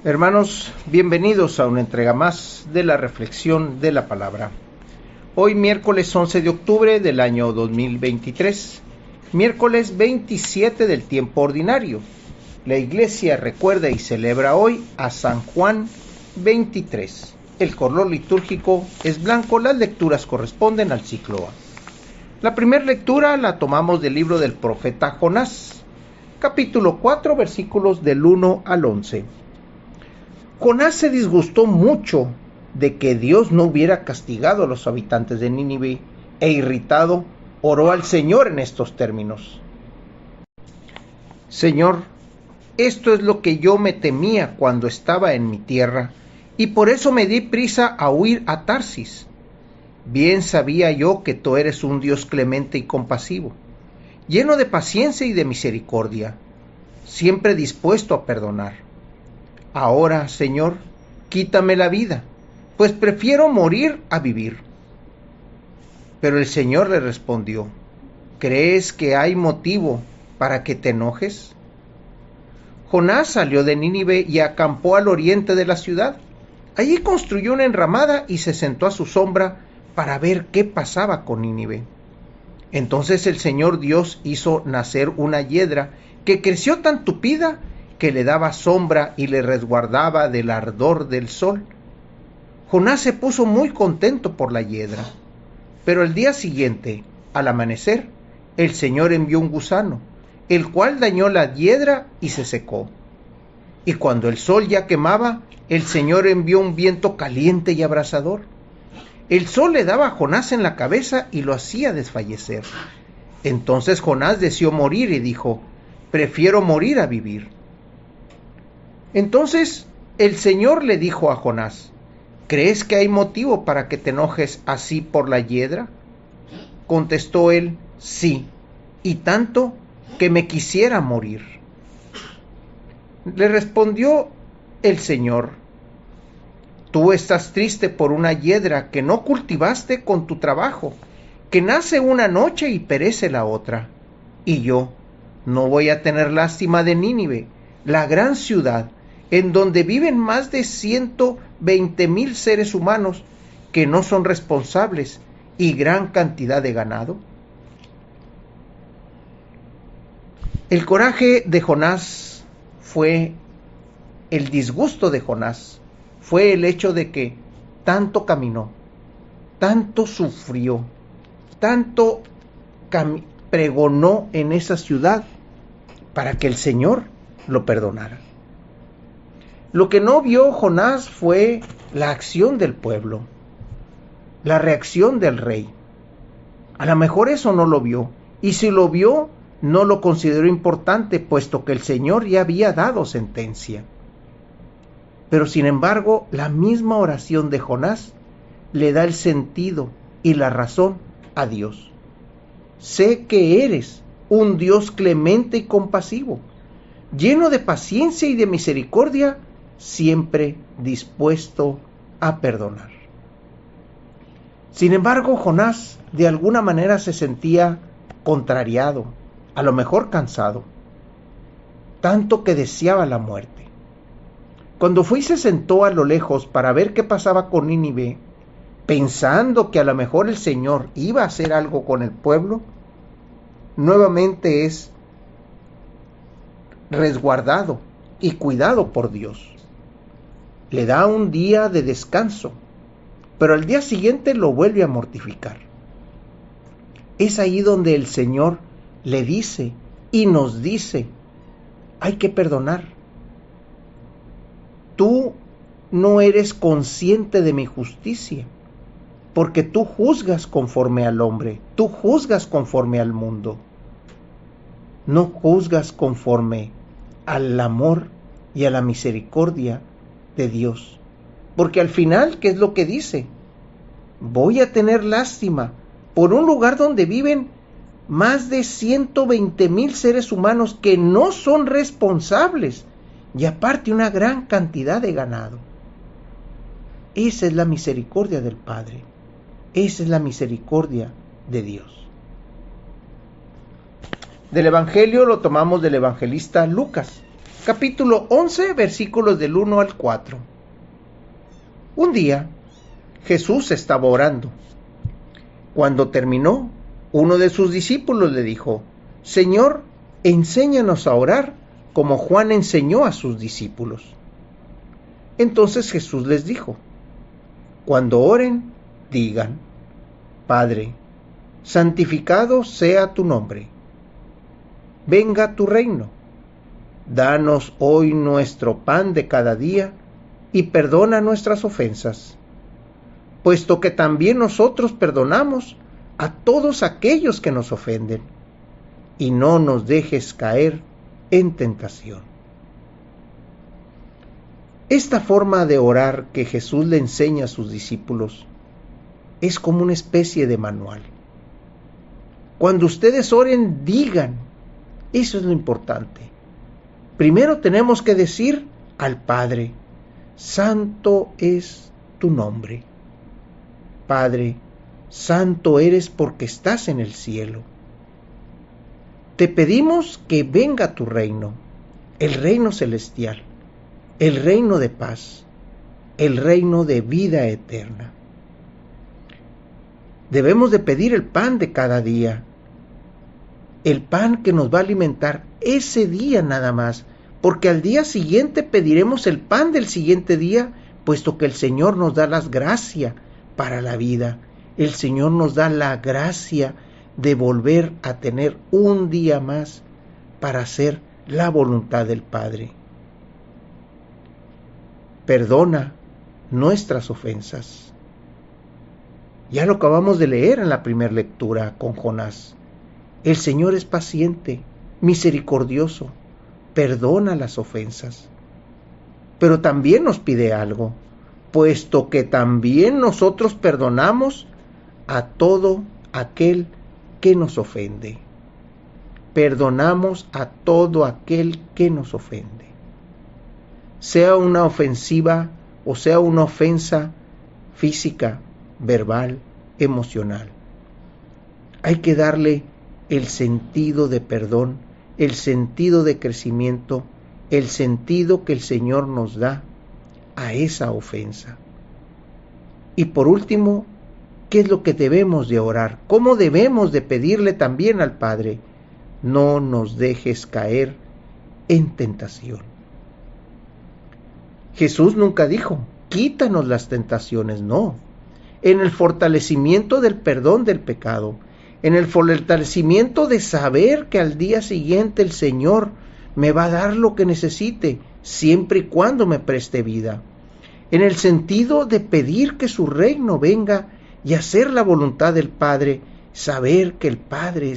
Hermanos, bienvenidos a una entrega más de la reflexión de la palabra. Hoy miércoles 11 de octubre del año 2023, miércoles 27 del tiempo ordinario. La Iglesia recuerda y celebra hoy a San Juan 23. El color litúrgico es blanco, las lecturas corresponden al ciclo A. La primera lectura la tomamos del libro del profeta Jonás, capítulo 4, versículos del 1 al 11. Jonás se disgustó mucho de que Dios no hubiera castigado a los habitantes de Nínive e irritado oró al Señor en estos términos: Señor, esto es lo que yo me temía cuando estaba en mi tierra, y por eso me di prisa a huir a Tarsis. Bien sabía yo que tú eres un Dios clemente y compasivo, lleno de paciencia y de misericordia, siempre dispuesto a perdonar. Ahora, Señor, quítame la vida, pues prefiero morir a vivir. Pero el Señor le respondió: ¿crees que hay motivo para que te enojes? Jonás salió de Nínive y acampó al oriente de la ciudad. Allí construyó una enramada y se sentó a su sombra para ver qué pasaba con Nínive. Entonces el Señor Dios hizo nacer una hiedra que creció tan tupida que le daba sombra y le resguardaba del ardor del sol. Jonás se puso muy contento por la hiedra. Pero el día siguiente, al amanecer, el Señor envió un gusano, el cual dañó la hiedra y se secó. Y cuando el sol ya quemaba, el Señor envió un viento caliente y abrasador. El sol le daba a Jonás en la cabeza y lo hacía desfallecer. Entonces Jonás deseó morir y dijo: prefiero morir a vivir. Entonces el Señor le dijo a Jonás: ¿crees que hay motivo para que te enojes así por la hiedra? Contestó él: sí, y tanto que me quisiera morir. Le respondió el Señor: tú estás triste por una hiedra que no cultivaste con tu trabajo, que nace una noche y perece la otra. Y yo no voy a tener lástima de Nínive, la gran ciudad, en donde viven más de 120,000 seres humanos que no son responsables y gran cantidad de ganado. El coraje de Jonás fue el disgusto de Jonás, fue el hecho de que tanto caminó, tanto sufrió, tanto pregonó en esa ciudad para que el Señor lo perdonara. Lo que no vio Jonás fue la acción del pueblo, la reacción del rey. A lo mejor eso no lo vio, y si lo vio, no lo consideró importante, puesto que el Señor ya había dado sentencia. Pero sin embargo, la misma oración de Jonás le da el sentido y la razón a Dios. Sé que eres un Dios clemente y compasivo, lleno de paciencia y de misericordia, siempre dispuesto a perdonar. Sin embargo, Jonás de alguna manera se sentía contrariado, a lo mejor cansado, tanto que deseaba la muerte. Cuando fue y se sentó a lo lejos para ver qué pasaba con Nínive, pensando que a lo mejor el Señor iba a hacer algo con el pueblo, nuevamente es resguardado y cuidado por Dios. Le da un día de descanso, pero al día siguiente lo vuelve a mortificar. Es ahí donde el Señor le dice y nos dice: hay que perdonar. Tú no eres consciente de mi justicia, porque tú juzgas conforme al hombre, tú juzgas conforme al mundo, no juzgas conforme al amor y a la misericordia de Dios. Porque al final, ¿qué es lo que dice? Voy a tener lástima por un lugar donde viven más de 120,000 seres humanos que no son responsables, y aparte una gran cantidad de ganado. Esa es la misericordia del Padre, esa es la misericordia de Dios. Del Evangelio lo tomamos del evangelista Lucas, capítulo 11, versículos del 1 al 4. Un día, Jesús estaba orando. Cuando terminó, uno de sus discípulos le dijo: Señor, enséñanos a orar como Juan enseñó a sus discípulos. Entonces Jesús les dijo: Cuando oren, digan: Padre, santificado sea tu nombre. Venga tu reino. Danos hoy nuestro pan de cada día y perdona nuestras ofensas, puesto que también nosotros perdonamos a todos aquellos que nos ofenden, y no nos dejes caer en tentación. Esta forma de orar que Jesús le enseña a sus discípulos es como una especie de manual. Cuando ustedes oren, digan. Eso es lo importante. Primero tenemos que decir al Padre: Santo es tu nombre. Padre, santo eres porque estás en el cielo. Te pedimos que venga tu reino, el reino celestial, el reino de paz, el reino de vida eterna. Debemos de pedir el pan de cada día, el pan que nos va a alimentar ese día nada más, porque al día siguiente pediremos el pan del siguiente día, puesto que el Señor nos da las gracias para la vida. El Señor nos da la gracia de volver a tener un día más para hacer la voluntad del Padre. Perdona nuestras ofensas. Ya lo acabamos de leer en la primera lectura con Jonás. El Señor es paciente, misericordioso, perdona las ofensas. Pero también nos pide algo, puesto que también nosotros perdonamos a todo aquel que nos ofende. Perdonamos a todo aquel que nos ofende. Sea una ofensiva o sea una ofensa física, verbal, emocional. Hay que darle el sentido de perdón, el sentido de crecimiento, el sentido que el Señor nos da a esa ofensa. Y por último, ¿qué es lo que debemos de orar? ¿Cómo debemos de pedirle también al Padre? No nos dejes caer en tentación. Jesús nunca dijo: quítanos las tentaciones, no. En el fortalecimiento del perdón del pecado, en el fortalecimiento de saber que al día siguiente el Señor me va a dar lo que necesite, siempre y cuando me preste vida. En el sentido de pedir que su reino venga y hacer la voluntad del Padre, saber que el Padre